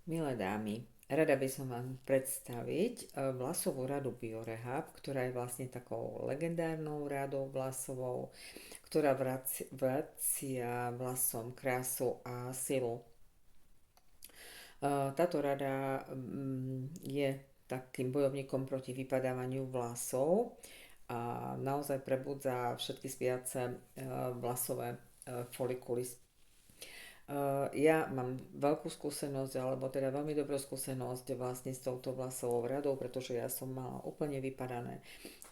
Milé dámy, rada by som vám predstaviť vlasovú radu Biorehab, ktorá je vlastne takou legendárnou radou vlasovou, ktorá vracia vlasom krásu a silu. Táto rada je takým bojovníkom proti vypadávaniu vlasov a naozaj prebudza všetky spiace vlasové folikuly. Ja mám veľkú skúsenosť, alebo teda veľmi dobrú skúsenosť vlastne s touto vlasovou radou, pretože ja som mala úplne vypadané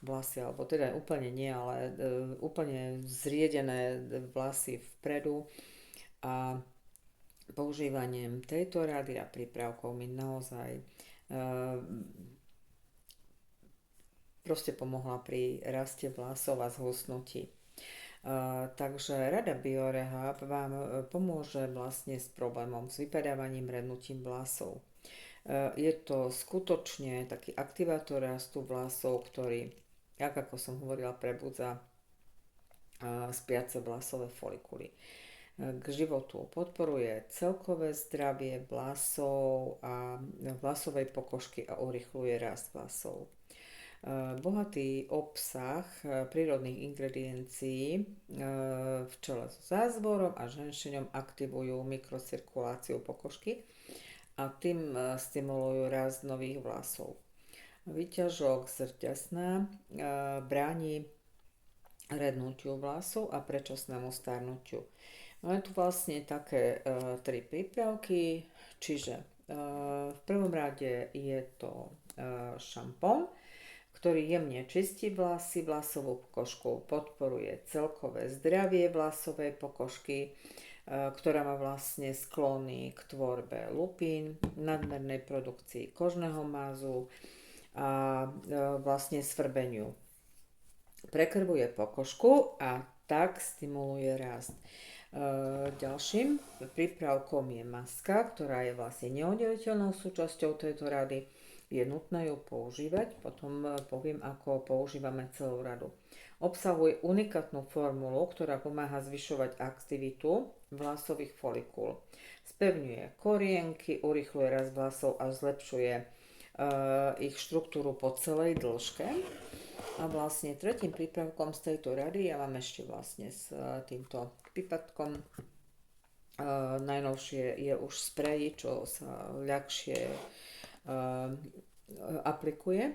vlasy, alebo teda úplne nie, ale úplne zriedené vlasy vpredu a používaním tejto rady a prípravkov mi naozaj proste pomohla pri raste vlasov a zhusnutí. Takže rada Biorehab vám pomôže vlastne s problémom s vypadávaním, rednutím vlasov. Je to skutočne taký aktivátor rastu vlasov, ktorý, ako som hovorila, prebudza spiace vlasové folikuly. K životu podporuje celkové zdravie vlasov a vlasovej pokožky a urychľuje rast vlasov. Bohatý obsah prírodných ingrediencií v čele so zázvorom a ženšeňom aktivujú mikrocirkuláciu pokožky a tým stimulujú rast nových vlasov. Výťažok z rťasna bráni rednutiu vlasov a predčasnému starnutiu. Máme tu vlastne také tri prípravky, čiže v prvom rade je to šampón, ktorý jemne čistí vlasy, vlasovú pokožku, podporuje celkové zdravie vlasovej pokožky, ktorá má vlastne sklony k tvorbe lupín, nadmernej produkcii kožného mázu a vlastne svrbeniu. Prekrvuje pokožku a tak stimuluje rast. Ďalším prípravkom je maska, ktorá je vlastne neoddeliteľnou súčasťou tejto rady. Je nutné ju používať, potom poviem, ako používame celú radu. Obsahuje unikátnu formulu, ktorá pomáha zvyšovať aktivitu vlasových folikúl. Spevňuje korienky, urychľuje rast vlasov a zlepšuje ich štruktúru po celej dĺžke. A vlastne tretím prípravkom z tejto rady ja mám ešte vlastne s týmto pipatkom. Najnovšie je už sprej, čo sa ľahšie aplikuje.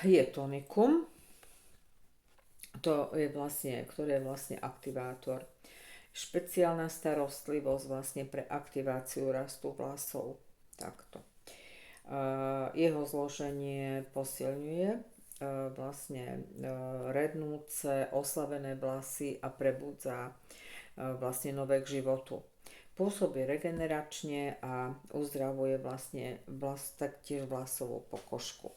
Je tonikum, ktoré je vlastne aktivátor. Špeciálna starostlivosť vlastne pre aktiváciu rastu vlasov. Takto. Jeho zloženie posilňuje vlastne rednúce, oslavené vlasy a prebudza vlastne nové k životu. Pôsobí regeneračne a uzdravuje vlastne taktiež vlasovú pokožku.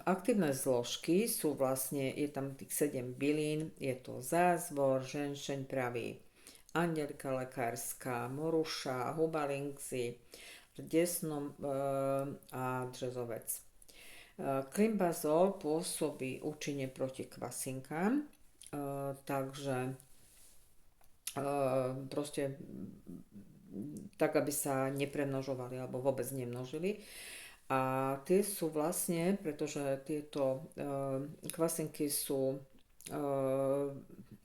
Aktívne zložky sú vlastne, je tam tých 7 bylín, je to zázvor, ženšeň pravý, andelka lekárska, moruša, hubalinxy, desnom a dřezovec. Klimbazol pôsobí účinne proti kvasinkám, takže proste tak, aby sa nepremnožovali alebo vôbec nemnožili. A tie sú vlastne, pretože tieto kvasinky sú,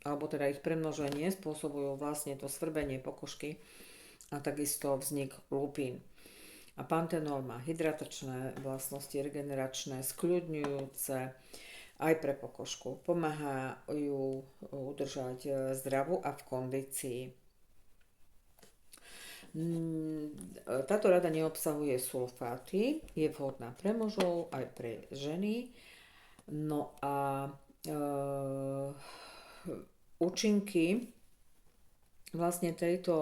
alebo teda ich premnoženie spôsobujú vlastne to svrbenie pokožky a takisto vznik lupín. A pantenol má hydratačné vlastnosti, regeneračné, skľudňujúce aj pre pokožku. Pomáha ju udržať zdravú a v kondícii. Táto rada neobsahuje sulfáty, je vhodná pre mužov aj pre ženy. No a účinky vlastne tejto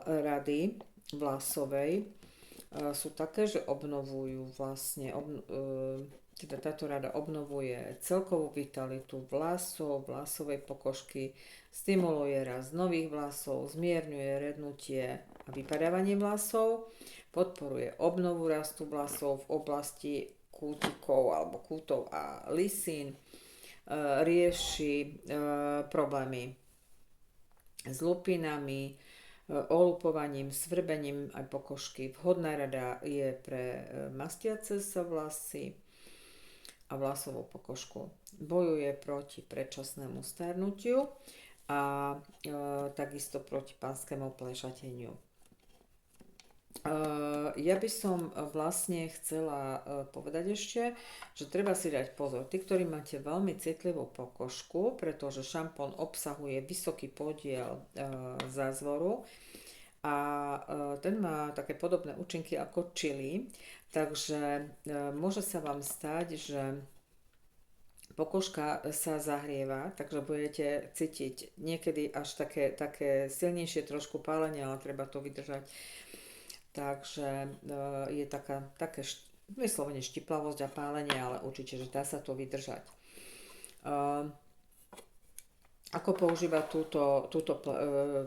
rady vlasovej sú také, že obnovujú vlastne teda táto rada obnovuje celkovú vitalitu vlasov, vlasovej pokožky, stimuluje rast nových vlasov, zmierňuje rednutie a vypadávanie vlasov, podporuje obnovu rastu vlasov v oblasti kútikov alebo kútov a lisín, rieši problémy s lupinami, olupovaním, svrbením aj pokožky. Vhodná rada je pre mastiace sa vlasy a vlasovú pokožku. Bojuje proti predčasnému starnutiu a takisto proti pánskému plešateniu. Ja by som vlastne chcela povedať ešte, že treba si dať pozor. Tí, ktorí máte veľmi citlivú pokožku, pretože šampón obsahuje vysoký podiel zázvoru a ten má také podobné účinky ako čili, takže môže sa vám stať, že pokožka sa zahrieva, takže budete cítiť niekedy až také silnejšie trošku pálenie, ale treba to vydržať. Takže je také vyslovene štiplavosť a pálenie, ale určite, že dá sa to vydržať. Ako používať túto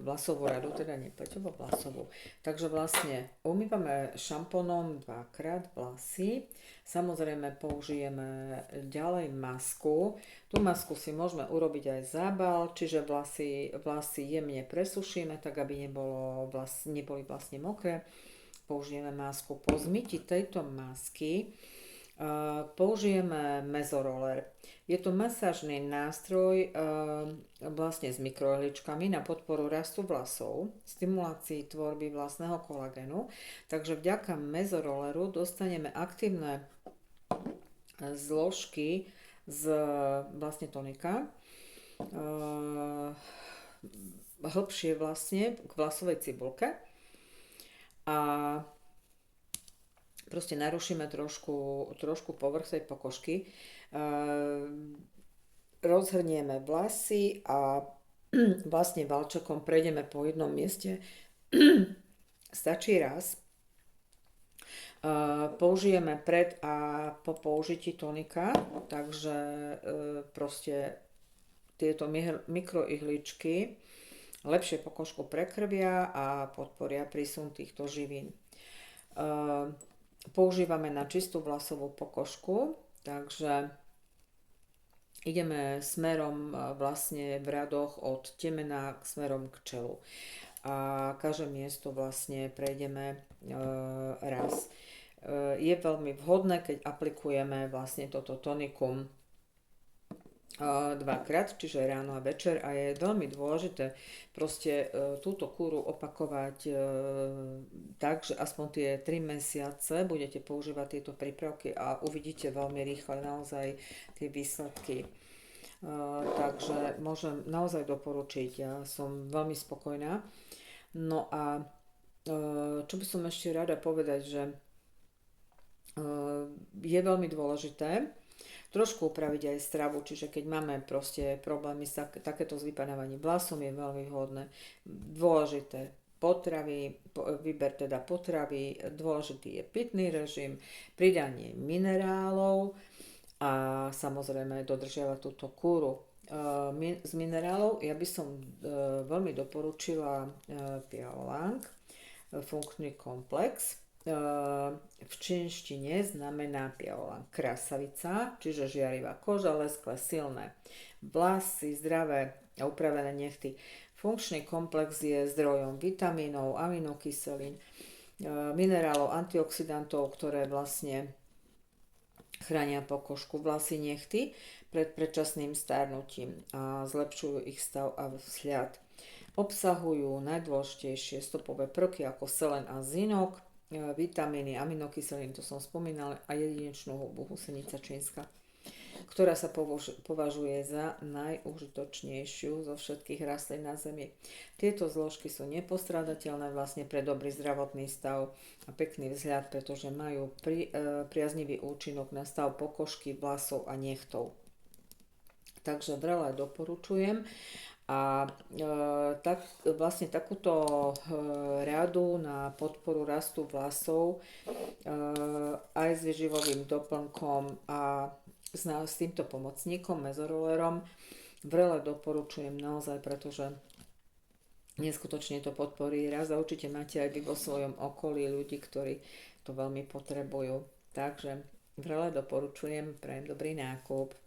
vlasovú radu, teda nie pleťovú, vlasovú. Takže vlastne umývame šampónom 2-krát vlasy. Samozrejme použijeme ďalej masku. Tú masku si môžeme urobiť aj zábal, čiže vlasy jemne presušíme, tak aby neboli vlastne mokré. Použijeme masku. Po zmyti tejto masky použijeme mezoroller. Je to masážny nástroj vlastne s mikroihličkami na podporu rastu vlasov, stimulácii tvorby vlastného kolagenu. Takže vďaka mezorolleru dostaneme aktívne zložky z vlastne tonika, hlbšie vlastne k vlasovej cibulke. A proste narušíme trošku povrch tej pokožky, rozhrnieme vlasy a vlastne valčekom prejdeme po jednom mieste. Stačí raz. Použijeme pred a po použití tonika, takže proste tieto mikroihličky lepšie pokožku prekrvia a podporia prísun týchto živín. Používame na čistú vlasovú pokožku, takže ideme smerom vlastne v radoch od temena k smerom k čelu. A každé miesto vlastne prejdeme raz. Je veľmi vhodné, keď aplikujeme vlastne toto tonikum 2-krát, čiže ráno a večer, a je veľmi dôležité proste túto kúru opakovať tak, že aspoň tie 3 mesiace budete používať tieto prípravky a uvidíte veľmi rýchle naozaj tie výsledky. Takže môžem naozaj doporučiť, ja som veľmi spokojná. No a čo by som ešte rada povedať, že je veľmi dôležité trošku upraviť aj stravu, čiže keď máme proste problémy s takéto s vypadávaním vlasom, je veľmi vhodné. Dôležité potravy, výber teda potravy, dôležitý je pitný režim, pridanie minerálov a samozrejme dodržiavať túto kúru. Z minerálov ja by som veľmi doporučila Piolang, funkčný komplex. V čínštine znamená Piolang krasavica, čiže žiarivá koža, lesklé, silné vlasy, zdravé a upravené nechty. Funkčný komplex je zdrojom vitamínov, aminokyselín, minerálov, antioxidantov, ktoré vlastne chránia pokožku, vlasy, nechty pred predčasným starnutím a zlepšujú ich stav a vzhľad. Obsahujú najdôležitejšie stopové prvky ako selen a zinok, vitamíny, aminokyselín, to som spomínala, a jedinečnú hubu husenica čínska, ktorá sa považuje za najúžitočnejšiu zo všetkých rastlín na Zemi. Tieto zložky sú nepostrádateľné vlastne pre dobrý zdravotný stav a pekný vzhľad, pretože majú priaznivý účinok na stav pokožky, vlasov a nechtov. Takže veľa doporučujem. A vlastne takúto radu na podporu rastu vlasov aj s výživovým doplnkom a s týmto pomocníkom, mezorollerom, veľa doporučujem naozaj, pretože neskutočne to podporí rast a určite máte aj vy vo svojom okolí ľudí, ktorí to veľmi potrebujú. Takže veľa doporučujem, prajem dobrý nákup.